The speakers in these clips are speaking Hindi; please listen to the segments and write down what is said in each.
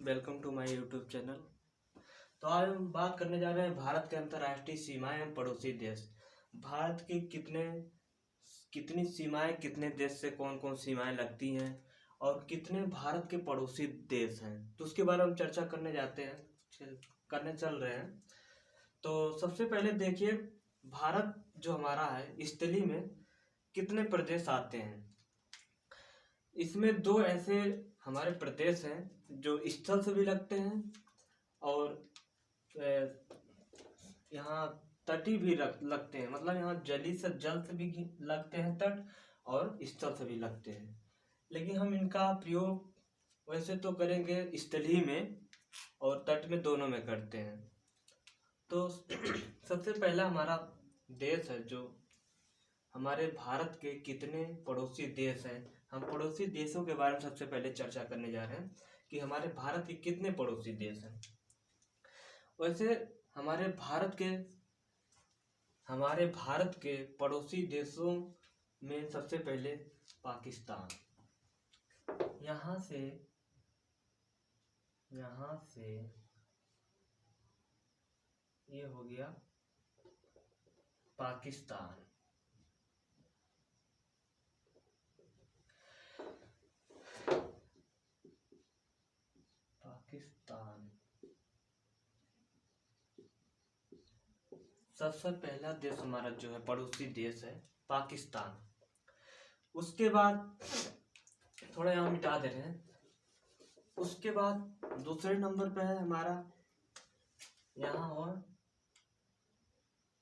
Welcome to my YouTube channel. तो आज हम बात करने जा रहे हैं भारत के अंतर्राष्ट्रीय सीमाएं एवं पड़ोसी देश। भारत की कितनी सीमाएं, कितने देश से कौन कौन सीमाएं लगती हैं और कितने भारत के पड़ोसी देश हैं, तो उसके बारे में हम चर्चा करने चल रहे हैं। तो सबसे पहले देखिए, भारत जो हमारा है, स्थली में कितने प्रदेश आते हैं। इसमें दो ऐसे हमारे प्रदेश हैं जो स्थल से भी लगते हैं और यहाँ तटी भी लगते हैं। मतलब यहाँ जल से भी लगते हैं तट, और स्थल से भी लगते हैं। लेकिन हम इनका प्रयोग वैसे तो करेंगे स्थलीय में और तट में, दोनों में करते हैं। तो सबसे पहला हमारा देश है, जो हमारे भारत के कितने पड़ोसी देश हैं। हम पड़ोसी देशों के बारे में सबसे पहले चर्चा करने जा रहे हैं कि हमारे भारत के कितने पड़ोसी देश हैं। वैसे हमारे भारत के पड़ोसी देशों में सबसे पहले पाकिस्तान, यहाँ से ये हो गया पाकिस्तान। सबसे पहला देश हमारा जो है पड़ोसी देश है पाकिस्तान। उसके बाद थोड़ा यहाँ मिटा दे रहे हैं। उसके बाद दूसरे नंबर पे है हमारा यहाँ और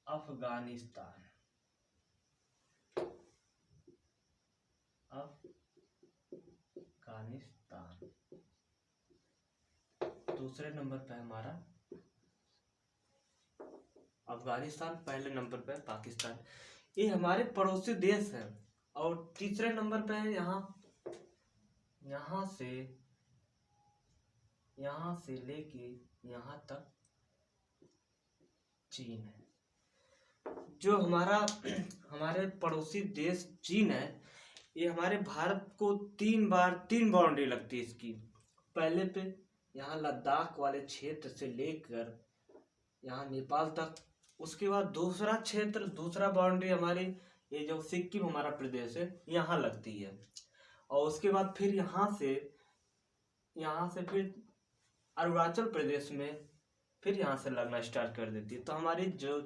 अफगानिस्तान। दूसरे नंबर पे हमारा अफगानिस्तान, पहले नंबर पे पाकिस्तान। ये हमारे पड़ोसी देश हैं। और तीसरे नंबर पे है यहाँ से लेके यहाँ तक चीन है। जो हमारे पड़ोसी देश चीन है, ये हमारे भारत को तीन बाउंड्री लगती है इसकी। पहले पे यहाँ लद्दाख वाले क्षेत्र से लेकर यहाँ नेपाल तक। उसके बाद दूसरा बाउंड्री हमारी ये जो सिक्किम हमारा प्रदेश है, यहाँ लगती है। और उसके बाद फिर यहाँ से फिर अरुणाचल प्रदेश में फिर यहाँ से लगना स्टार्ट कर देती है। तो हमारी जो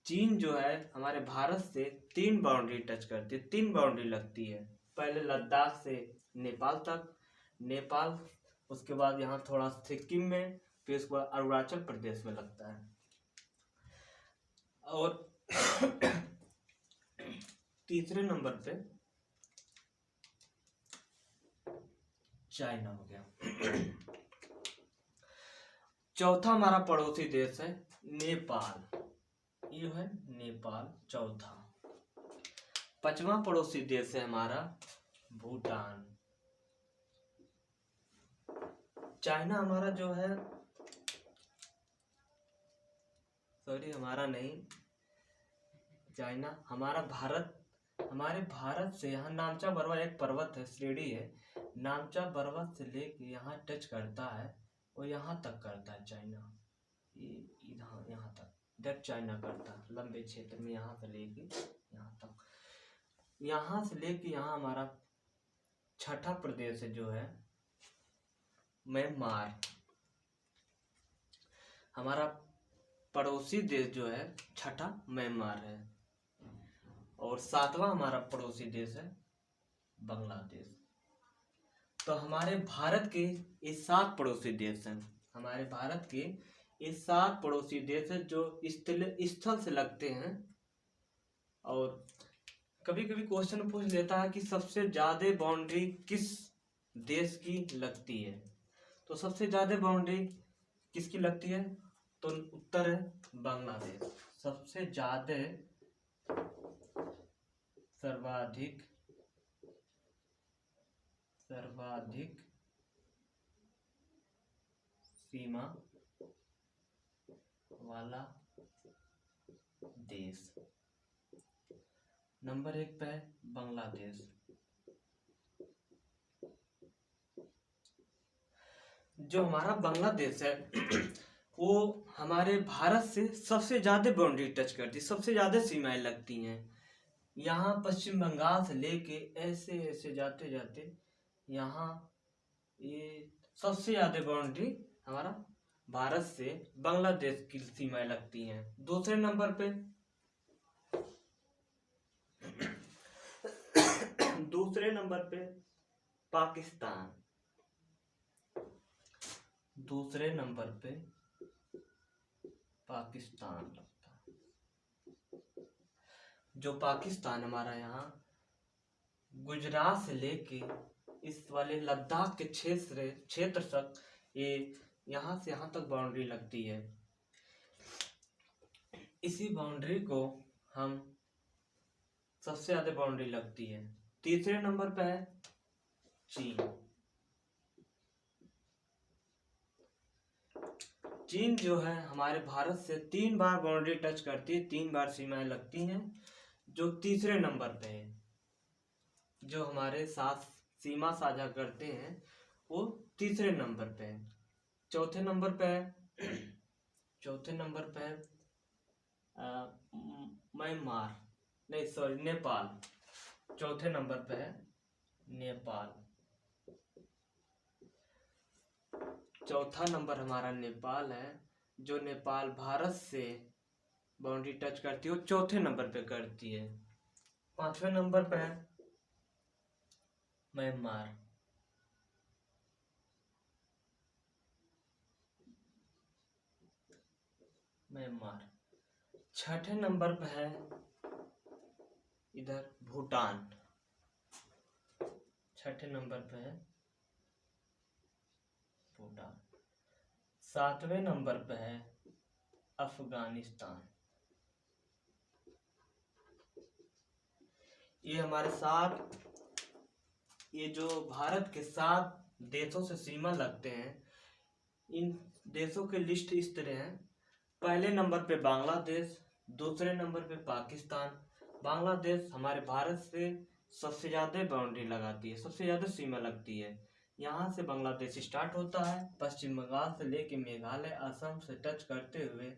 चीन जो है हमारे भारत से तीन बाउंड्री टच करती है, तीन बाउंड्री लगती है। पहले लद्दाख से नेपाल तक, उसके बाद यहाँ थोड़ा सिक्किम में, फिर उसके बाद अरुणाचल प्रदेश में लगता है। और तीसरे नंबर पे चाइना हो गया। चौथा हमारा पड़ोसी देश है नेपाल। ये है नेपाल चौथा। पांचवा पड़ोसी देश है हमारा भूटान। चाइना हमारा जो है, चाइना हमारे भारत से यहाँ नामचा पर्वत एक पर्वत है, श्रेणी है। नामचा पर्वत से लेके यहाँ टच करता है और यहाँ तक करता है चाइना। यहाँ तक इधर चाइना करता है लंबे क्षेत्र में, यहाँ से लेके यहाँ तक। यहाँ से लेके यहाँ हमारा छठा प्रदेश है जो है म्यांमार। हमारा पड़ोसी देश जो है छठा म्यांमार है। और सातवां हमारा पड़ोसी देश है बांग्लादेश। तो हमारे भारत के ये 7 पड़ोसी देश हैं। हमारे भारत के ये 7 पड़ोसी देश हैं जो स्थल से लगते हैं। और कभी कभी क्वेश्चन पूछ लेता है कि सबसे ज्यादा बाउंड्री किस देश की लगती है। तो सबसे ज्यादा बाउंड्री किसकी लगती है, तो उत्तर है बांग्लादेश। सबसे ज्यादा सर्वाधिक सीमा वाला देश नंबर 1 पे है बांग्लादेश। जो हमारा बांग्लादेश है वो हमारे भारत से सबसे ज़्यादा बाउंड्री टच करती, सबसे ज़्यादा सीमाएं लगती हैं। यहाँ पश्चिम बंगाल से लेके ऐसे ऐसे जाते जाते यहाँ ये सबसे ज़्यादा बाउंड्री हमारा भारत से बांग्लादेश की सीमाएं लगती हैं। दूसरे नंबर पे दूसरे नंबर पे पाकिस्तान। दूसरे नंबर पे पाकिस्तान लगता है। जो पाकिस्तान हमारा यहाँ गुजरात से लेके इस वाले लद्दाख के क्षेत्र तक ये यहाँ से यहाँ तक बाउंड्री लगती है। इसी बाउंड्री को हम सबसे ज्यादा बाउंड्री लगती है। तीसरे नंबर पे है चीन। चीन जो है हमारे भारत से 3 बार बाउंड्री टच करती है, 3 बार सीमाएं लगती हैं। जो तीसरे नंबर पे है, जो हमारे साथ सीमा साझा करते हैं वो तीसरे नंबर पे है। चौथे नंबर पे है म्यांमार, नहीं सॉरी नेपाल। चौथे नंबर पे है नेपाल। चौथा नंबर हमारा नेपाल है। जो नेपाल भारत से बाउंड्री टच करती है वो चौथे नंबर पे करती है। पांचवें नंबर पे है म्यांमार। छठे नंबर पे है इधर भूटान। छठे नंबर पे है भूटान। सातवें नंबर पे है अफगानिस्तान। ये हमारे साथ, ये जो भारत के 7 देशों से सीमा लगते हैं, इन देशों के लिस्ट इस तरह हैं। पहले नंबर पे बांग्लादेश, दूसरे नंबर पे पाकिस्तान। बांग्लादेश हमारे भारत से सबसे ज़्यादा बाउंड्री लगाती है, सबसे ज़्यादा सीमा लगती है। यहाँ से बांग्लादेश स्टार्ट होता है, पश्चिम बंगाल से लेके मेघालय असम से टच करते हुए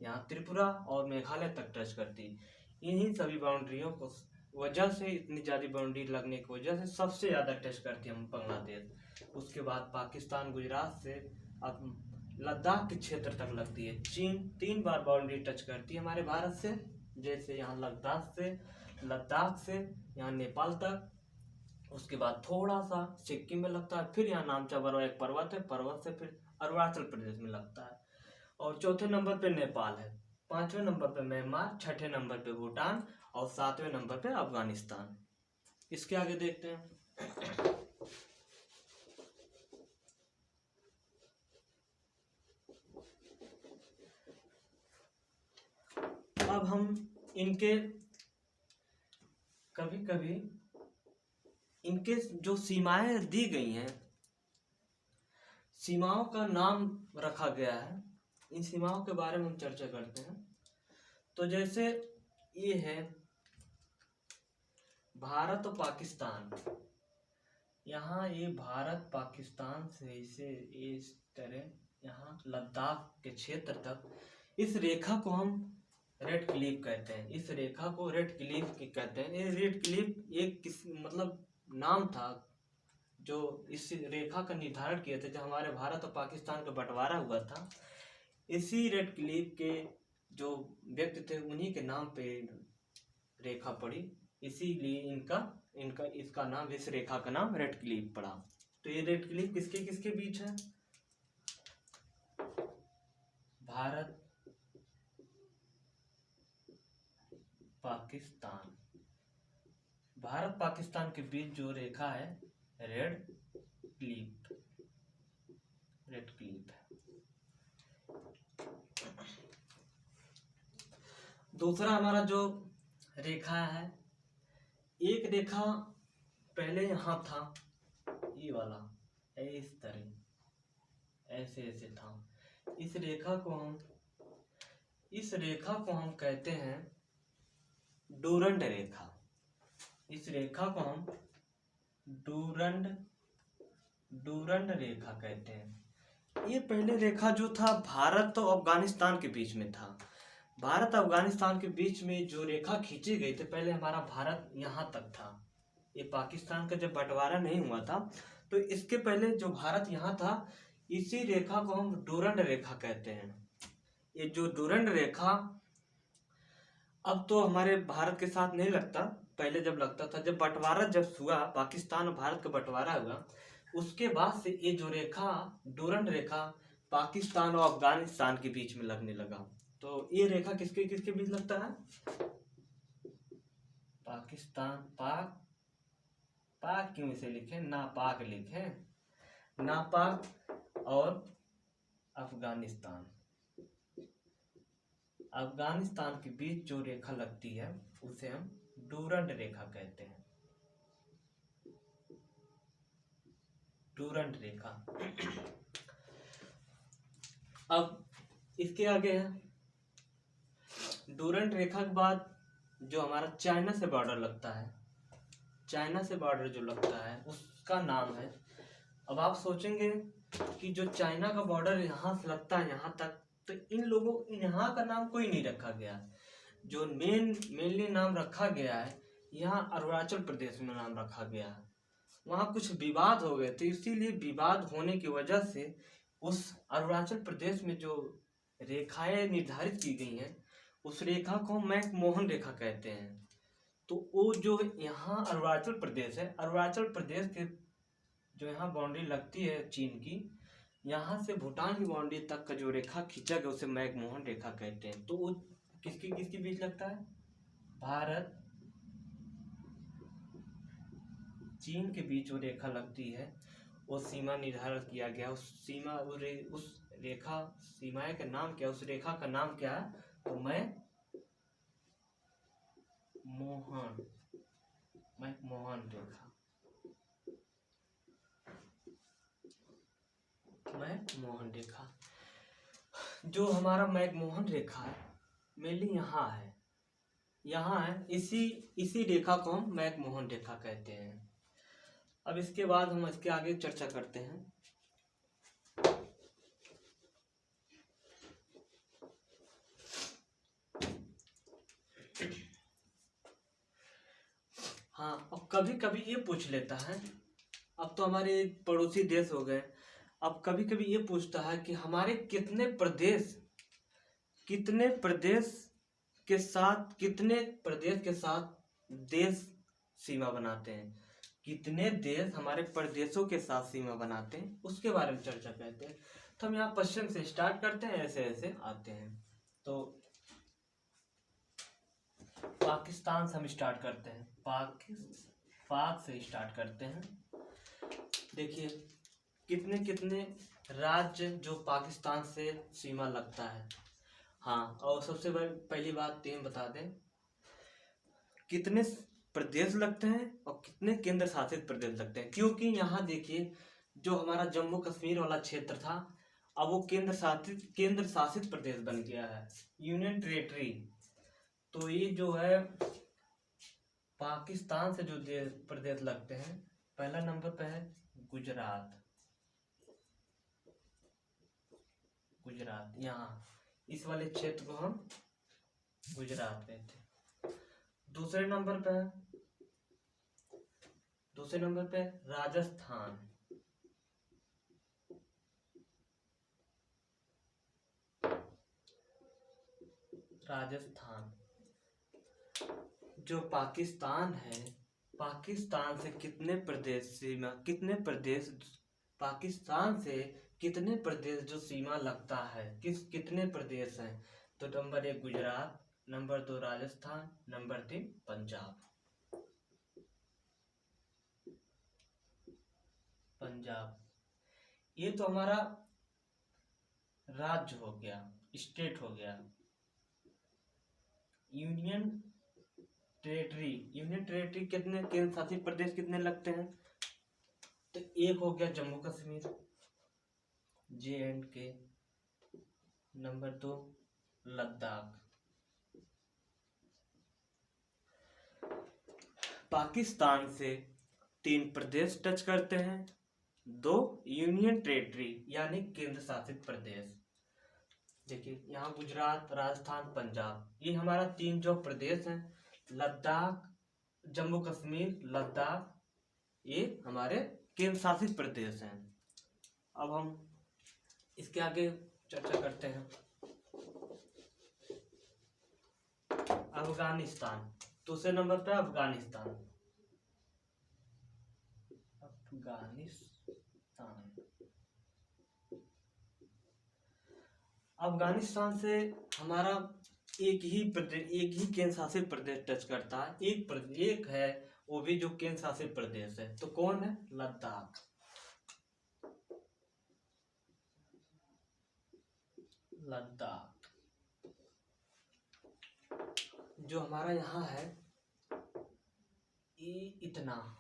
यहाँ त्रिपुरा और मेघालय तक टच करती है। इन्हीं सभी बाउंड्रियों को वजह से, इतनी ज़्यादा बाउंड्री लगने की वजह से सबसे ज़्यादा टच करती है हम बांग्लादेश। उसके बाद पाकिस्तान गुजरात से अब लद्दाख के क्षेत्र तक लगती है। चीन 3 बार बाउंड्री टच करती है हमारे भारत से, जैसे यहाँ लद्दाख से यहाँ नेपाल तक। उसके बाद थोड़ा सा सिक्किम में लगता है, फिर यहाँ नामचा बरवा एक पर्वत है, पर्वत से फिर अरुणाचल प्रदेश में लगता है। और चौथे नंबर पे नेपाल है, पांचवें नंबर पे म्यांमार, छठे नंबर पे भूटान और सातवें नंबर पे अफगानिस्तान। इसके आगे देखते हैं। अब हम इनके कभी इनके जो सीमाएं दी गई हैं, सीमाओं का नाम रखा गया है, इन सीमाओं के बारे में हम चर्चा करते हैं। तो जैसे ये है भारत और पाकिस्तान, यहाँ ये भारत पाकिस्तान से इसे इस तरह यहाँ लद्दाख के क्षेत्र तक, इस रेखा को हम रेड क्लिफ कहते हैं। इस रेखा को रेड क्लिफ कहते हैं। ये रेड क्लिफ एक मतलब नाम था जो इस रेखा का निर्धारण किए थे जब हमारे भारत और पाकिस्तान का बंटवारा हुआ था। इसी रेड क्लिफ के जो व्यक्ति थे उन्हीं के नाम पे रेखा पड़ी, इसीलिए इसका नाम, इस रेखा का नाम रेड क्लिफ पड़ा। तो ये रेड क्लिफ किसके किसके बीच है? भारत पाकिस्तान, भारत पाकिस्तान के बीच जो रेखा है रेड क्लिफ है। दूसरा हमारा जो रेखा है, एक रेखा पहले यहाँ था, ये वाला इस तरह ऐसे ऐसे था। इस रेखा को हम कहते हैं डूरंड रेखा। इस रेखा को हम डूरंड रेखा कहते हैं। ये पहले रेखा जो था भारत और अफगानिस्तान के बीच में था। भारत अफगानिस्तान के बीच में जो रेखा खींची गई थी, पहले हमारा भारत यहाँ तक था। ये पाकिस्तान का जब बंटवारा नहीं हुआ था तो इसके पहले जो भारत यहाँ था, इसी रेखा को हम डूरंड रेखा कहते हैं। ये जो डूरंड रेखा अब तो हमारे भारत के साथ नहीं लगता, पहले जब लगता था। जब बंटवारा जब हुआ, पाकिस्तान और भारत का बंटवारा हुआ, उसके बाद से ये जो रेखा डूरंड रेखा पाकिस्तान और अफगानिस्तान के बीच में लगने लगा। तो ये रेखा किसके किसके बीच लगता है? पाकिस्तान, पाक, पाक क्यों इसे लिखे, नापाक लिखे, नापाक और अफगानिस्तान। अफगानिस्तान के बीच जो रेखा लगती है उसे हम डूरंड रेखा कहते हैं। डूरंड रेखा। अब इसके आगे है डूरंड रेखा के बाद जो हमारा चाइना से बॉर्डर लगता है, चाइना से बॉर्डर जो लगता है उसका नाम है। अब आप सोचेंगे कि जो चाइना का बॉर्डर यहाँ से लगता है यहाँ तक, तो इन लोगों यहाँ का नाम कोई नहीं रखा गया। जो मेनली नाम रखा गया है, यहाँ अरुणाचल प्रदेश में नाम रखा गया है। वहाँ कुछ विवाद हो गए थे, इसीलिए विवाद होने की वजह से उस अरुणाचल प्रदेश में जो रेखाएं निर्धारित की गई हैं, उस रेखा को मैकमोहन रेखा कहते हैं। तो वो जो यहाँ अरुणाचल प्रदेश है, अरुणाचल प्रदेश के जो यहाँ बाउंड्री लगती है चीन की, यहाँ से भूटान की बाउंड्री तक का जो रेखा खींचा गया उसे मैकमोहन रेखा कहते हैं। तो वो किसके किसके बीच लगता है? भारत चीन के बीच जो रेखा लगती है वो सीमा निर्धारित किया गया। उस सीमा उस रेखा सीमाएं का नाम क्या, उस रेखा का नाम क्या है? तो मैकमोहन रेखा, मैकमोहन रेखा। जो हमारा मैकमोहन रेखा है मेनली यहाँ है, यहाँ है। इसी रेखा को हम मैकमोहन रेखा कहते हैं। अब इसके बाद हम इसके आगे चर्चा करते हैं। हाँ, अब कभी कभी ये पूछ लेता है, अब तो हमारे पड़ोसी देश हो गए, अब कभी कभी ये पूछता है कि हमारे कितने प्रदेश के साथ देश सीमा बनाते हैं, कितने देश हमारे प्रदेशों के साथ सीमा बनाते हैं, उसके बारे में चर्चा करते हैं। तो हम यहाँ पश्चिम से स्टार्ट करते हैं, ऐसे ऐसे आते हैं। तो पाकिस्तान से हम स्टार्ट करते हैं, पाक से स्टार्ट करते हैं। देखिए कितने कितने राज्य जो पाकिस्तान से सीमा लगता है। हाँ, और सबसे पहली बात तो बता दें, कितने प्रदेश लगते हैं और कितने केंद्र शासित प्रदेश लगते हैं। क्योंकि यहाँ देखिए जो हमारा जम्मू कश्मीर वाला क्षेत्र था, अब वो केंद्र शासित प्रदेश बन गया है, यूनियन टेरिटरी। तो ये जो है पाकिस्तान से जो प्रदेश लगते हैं, पहला नंबर पे है गुजरात। यहाँ इस वाले क्षेत्र को हम गुजरात कहते हैं। दूसरे नंबर पे राजस्थान। जो पाकिस्तान है, पाकिस्तान से कितने प्रदेश पाकिस्तान से कितने प्रदेश जो सीमा लगता है, कितने प्रदेश हैं? तो number 1 Gujarat, number 2 Rajasthan, number 3 Punjab. ये तो हमारा राज्य हो गया, स्टेट हो गया। यूनियन टेरिटरी कितने केंद्र शासित प्रदेश कितने लगते हैं? तो एक हो गया जम्मू कश्मीर, JNK, नंबर 2 लद्दाख। पाकिस्तान से 3 प्रदेश टच करते हैं, दो यूनियन टेरिटरी यानी केंद्र शासित प्रदेश। देखिए यहाँ गुजरात, राजस्थान, पंजाब, ये हमारा तीन जो प्रदेश हैं, लद्दाख, जम्मू कश्मीर, लद्दाख, ये हमारे केंद्र शासित प्रदेश हैं। अब हम इसके आगे चर्चा करते हैं। अफगानिस्तान, दूसरे नंबर पर अफगानिस्तान। अफगानिस्तान से हमारा एक ही केंद्र शासित प्रदेश टच करता है। एक है वो भी जो केंद्र शासित प्रदेश है, तो कौन है? लद्दाख। लद्दाख जो हमारा यहाँ है, इतना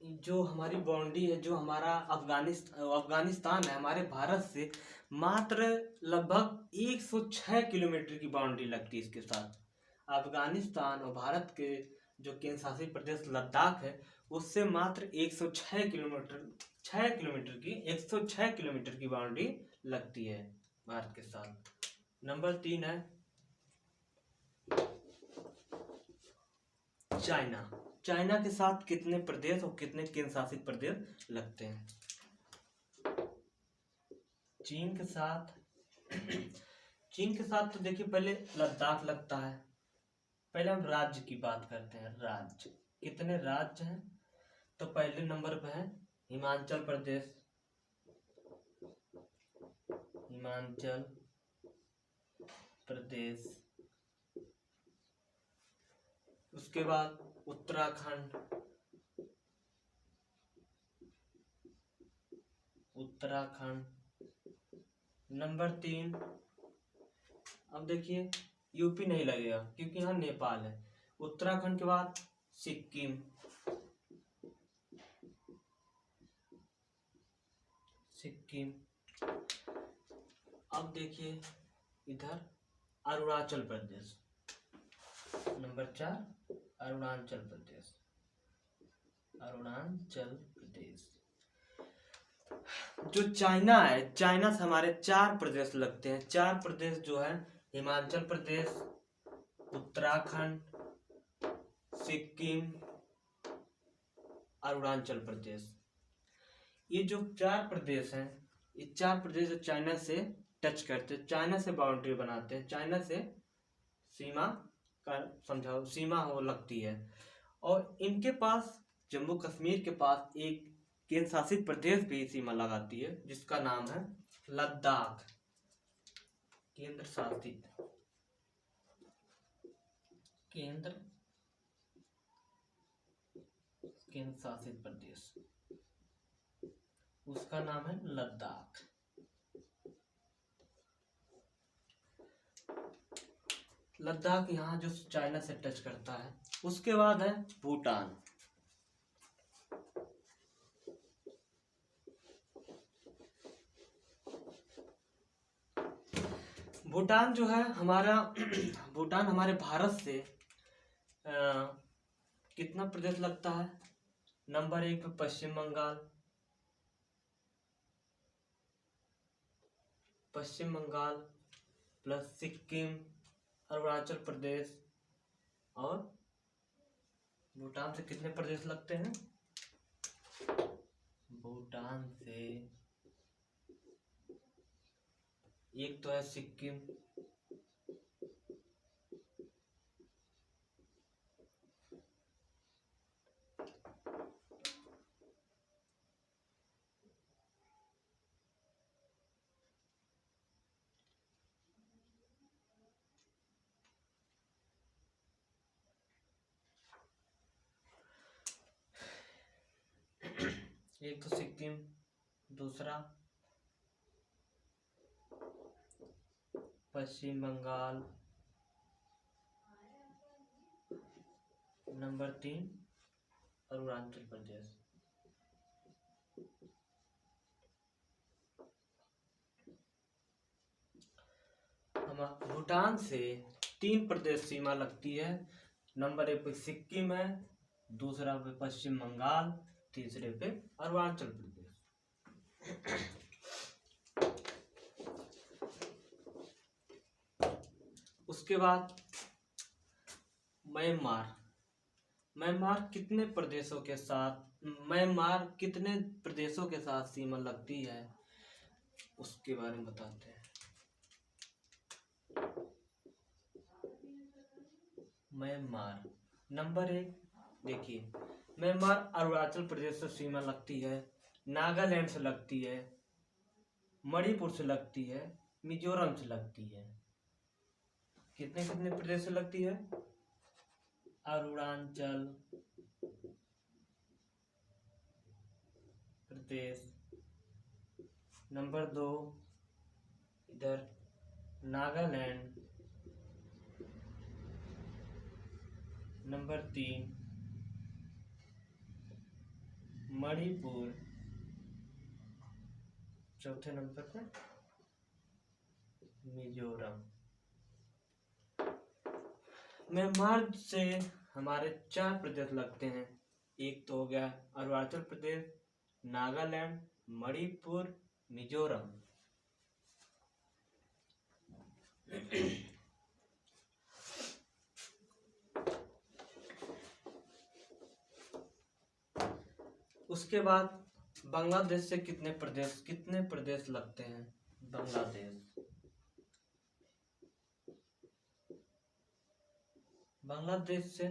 जो हमारी बाउंड्री है, जो हमारा अफगानिस्तान है, हमारे भारत से मात्र लगभग 106 किलोमीटर की बाउंड्री लगती है इसके साथ। अफगानिस्तान और भारत के जो केंद्र शासित प्रदेश लद्दाख है, उससे मात्र 106 किलोमीटर की बाउंड्री लगती है भारत के साथ। नंबर 3 है चाइना। चाइना के साथ कितने प्रदेश और कितने केंद्र शासित प्रदेश लगते हैं? चीन के साथ तो देखिए पहले लद्दाख लगता है। पहले हम राज्य की बात करते हैं। राज्य, कितने राज्य हैं? तो पहले नंबर पे है हिमाचल प्रदेश। हिमाचल प्रदेश, उसके बाद उत्तराखंड, नंबर 3। अब देखिए यूपी नहीं लगेगा क्योंकि यहाँ नेपाल है। उत्तराखंड के बाद सिक्किम, अब देखिए इधर अरुणाचल प्रदेश। नंबर 4 अरुणाचल प्रदेश। जो चाइना है, चाइना से हमारे 4 प्रदेश लगते हैं। 4 प्रदेश जो है हिमाचल प्रदेश, उत्तराखंड, सिक्किम, अरुणाचल प्रदेश। ये जो 4 प्रदेश हैं, ये 4 प्रदेश चाइना से टच करते हैं, चाइना से बाउंड्री बनाते हैं, चाइना से सीमा का समझाओ सीमा हो लगती है। और इनके पास जम्मू कश्मीर के पास एक केंद्र शासित प्रदेश भी सीमा लगाती है जिसका नाम है लद्दाख। केंद्र शासित प्रदेश, उसका नाम है लद्दाख। लद्दाख यहाँ जो चाइना से टच करता है। उसके बाद है भूटान। भूटान जो है हमारा भूटान हमारे भारत से कितना प्रदेश लगता है? नंबर 1 पे पश्चिम बंगाल प्लस सिक्किम, अरुणाचल प्रदेश, और भूटान से कितने प्रदेश लगते हैं? भूटान से एक तो है सिक्किम, एक तो सिक्किम, दूसरा पश्चिम बंगाल, नंबर 3 अरुणाचल प्रदेश। भूटान से 3 प्रदेश सीमा लगती है। नंबर 1 पे सिक्किम है, दूसरा पे पश्चिम बंगाल, तीसरे पे अरुणाचल प्रदेश। उसके बाद म्यांमार। म्यांमार कितने प्रदेशों के साथ सीमा लगती है उसके बारे में बताते हैं। म्यांमार नंबर 1 देखिए, म्यांमार अरुणाचल प्रदेश से सीमा लगती है, नागालैंड से लगती है, मणिपुर से लगती है, मिजोरम से लगती है। कितने कितने प्रदेश से लगती है? अरुणाचल प्रदेश। नंबर 2 इधर नागालैंड। नंबर 3 मणिपुर। चौथे नंबर पे मिजोरम। म्यांमार से हमारे 4 प्रदेश लगते हैं। एक तो हो गया अरुणाचल प्रदेश, नागालैंड, मणिपुर, मिजोरम। उसके बाद बांग्लादेश से कितने प्रदेश लगते हैं? बांग्लादेश से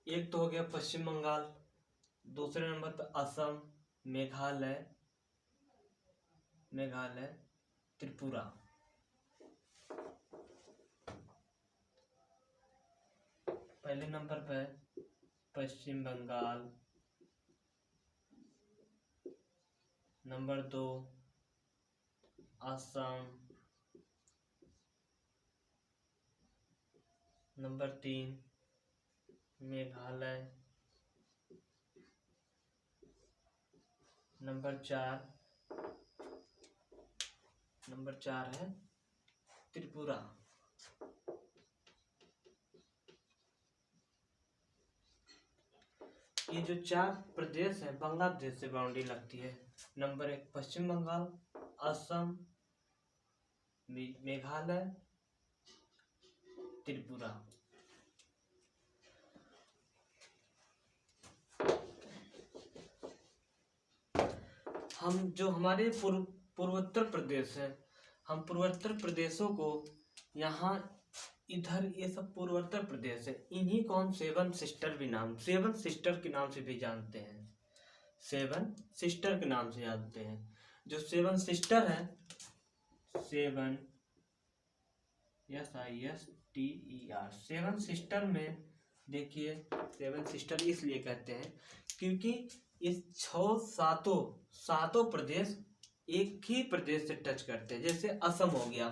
एक तो हो गया पश्चिम बंगाल, दूसरे नंबर पर असम, मेघालय, त्रिपुरा। पहले नंबर पे Paschim Bengal, number 2 Assam, number 3 Meghalaya, number 4 है त्रिपुरा। ये जो 4 प्रदेश है बांग्लादेश से बाउंड्री लगती है। नंबर 1 पश्चिम बंगाल, असम, मेघालय, त्रिपुरा। हम जो हमारे पूर्वोत्तर प्रदेश है, हम पूर्वोत्तर प्रदेशों को यहाँ इधर ये सब पूर्वोत्तर प्रदेश है, इन्हीं को हम सेवन सिस्टर के नाम से भी जानते हैं। सेवन सिस्टर के नाम से जानते हैं। जो सेवन सिस्टर है, सेवन SISTER, सेवन सिस्टर में देखिए, सेवन सिस्टर इसलिए कहते हैं क्योंकि इस सातों प्रदेश एक ही प्रदेश से टच करते हैं। जैसे असम हो गया,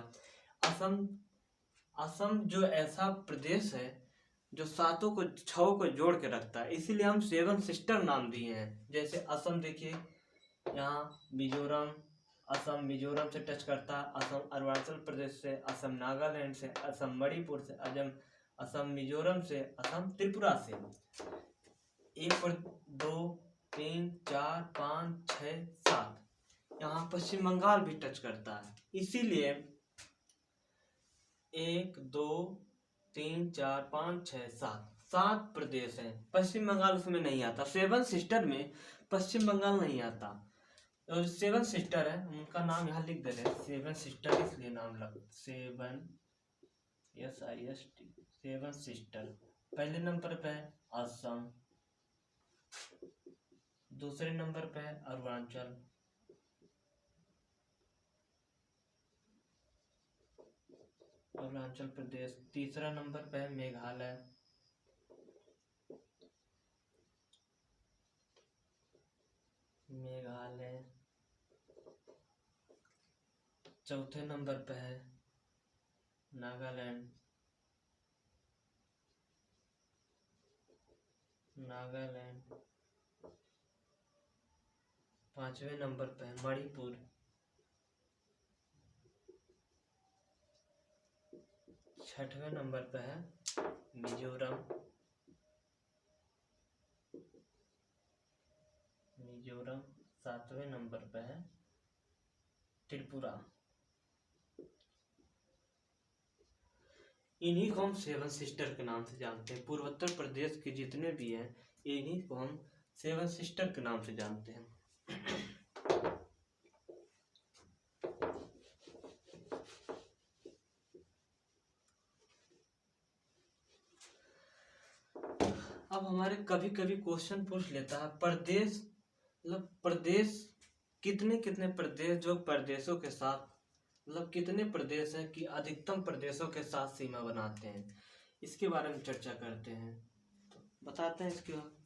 असम जो ऐसा प्रदेश है जो 6 को जोड़ के रखता है, इसीलिए हम सेवन सिस्टर नाम दिए हैं। जैसे असम देखिए, यहाँ मिजोरम, असम मिजोरम से टच करता है, असम अरुणाचल प्रदेश से, असम नागालैंड से, असम मणिपुर से, असम मिजोरम से, असम त्रिपुरा से। 1 और 2 3 4 5 6 7 यहाँ पश्चिम बंगाल भी टच करता है। इसीलिए 1 2 3 4 5 6 7 प्रदेश हैं। पश्चिम बंगाल उसमें नहीं आता। सेवन सिस्टर में पश्चिम बंगाल नहीं आता। और सेवन सिस्टर है, उनका नाम यहाँ लिख दे रहे हैं। सेवन सिस्टर इसलिए नाम लग, सेवन SIST, सेवन सिस्टर। पहले नंबर पे है असम, दूसरे नंबर पे है अरुणाचल, प्रदेश, तीसरा नंबर पे है मेघालय, चौथे नंबर पे है नागालैंड, पांचवें नंबर पे है मणिपुर, छठवें नंबर पे है मिजोरम, मिजोरम 7वें नंबर पे है त्रिपुरा। इन्हीं को हम सेवन सिस्टर के नाम से जानते हैं। पूर्वोत्तर प्रदेश के जितने भी हैं इन्हीं को हम सेवन सिस्टर के नाम से जानते हैं। अब हमारे कभी कभी क्वेश्चन पूछ लेता है प्रदेश, मतलब प्रदेश कितने कितने प्रदेश जो प्रदेशों के साथ, मतलब कितने प्रदेश हैं कि अधिकतम प्रदेशों के साथ सीमा बनाते हैं, इसके बारे में चर्चा करते हैं। तो बताते हैं इसके बाद।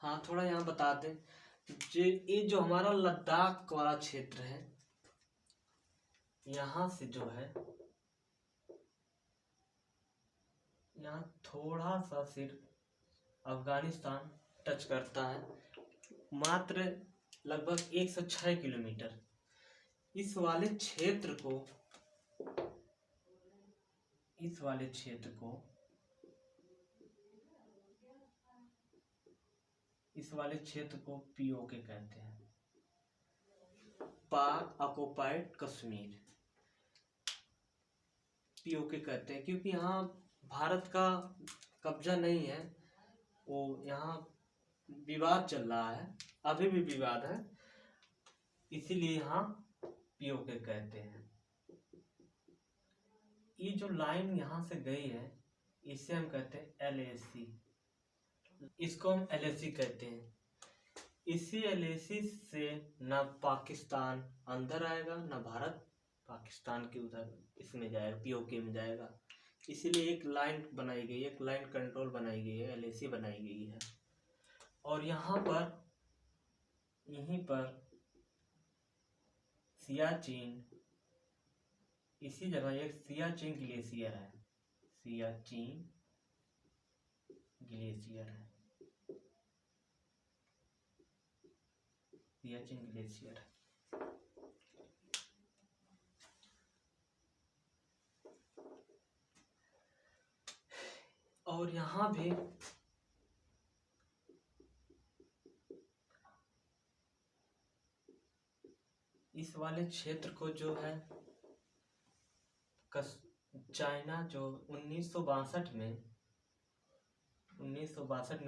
हाँ, थोड़ा यहाँ बता दें, ये जो हमारा लद्दाख वाला क्षेत्र है, यहाँ से जो है यहाँ थोड़ा सा सिर्फ अफगानिस्तान टच करता है, मात्र लगभग 106 किलोमीटर। इस वाले क्षेत्र को पीओके कहते हैं, पाक ऑक्युपाइड कश्मीर, पीओके कहते हैं, क्योंकि यहाँ भारत का कब्जा नहीं है, वो यहाँ विवाद चल रहा है, अभी भी विवाद है, इसीलिए यहाँ पीओके कहते हैं। ये जो लाइन यहाँ से गई है इसे हम कहते हैं LAC, इसको हम LAC कहते हैं। इसी LAC से ना पाकिस्तान अंदर आएगा, ना भारत पाकिस्तान के उधर इसमें जाएगा, पीओके में जाएगा। इसीलिए एक लाइन बनाई गई है, एक लाइन कंट्रोल बनाई गई है, LAC बनाई गई है। और यहाँ पर यहीं पर सियाचिन, इसी जगह एक सियाचिन ग्लेशियर है, सियाचिन ग्लेशियर है, सियाचिन ग्लेशियर है। और यहाँ भी इस वाले क्षेत्र को जो है चाइना जो 1962 में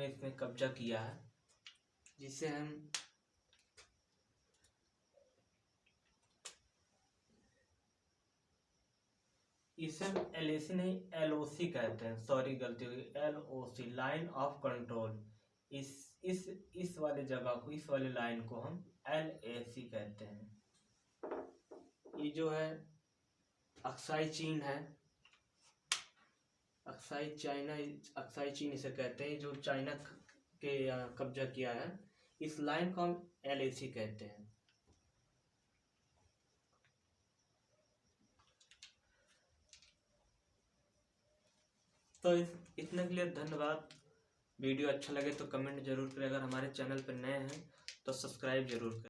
इसमें कब्जा किया है, जिसे हम इसे LAC नहीं LOC कहते हैं, सॉरी गलती हो गई, LOC लाइन ऑफ कंट्रोल। इस वाले जगह को, इस वाले लाइन को हम LAC कहते हैं। ये जो है अक्साई चीन है, अक्साई चीन इसे कहते हैं, जो चाइना के कब्जा किया है। इस लाइन को हम LAC कहते हैं। तो इतने के लिए धन्यवाद। वीडियो अच्छा लगे तो कमेंट जरूर करें, अगर हमारे चैनल पर नए हैं तो सब्सक्राइब जरूर करें।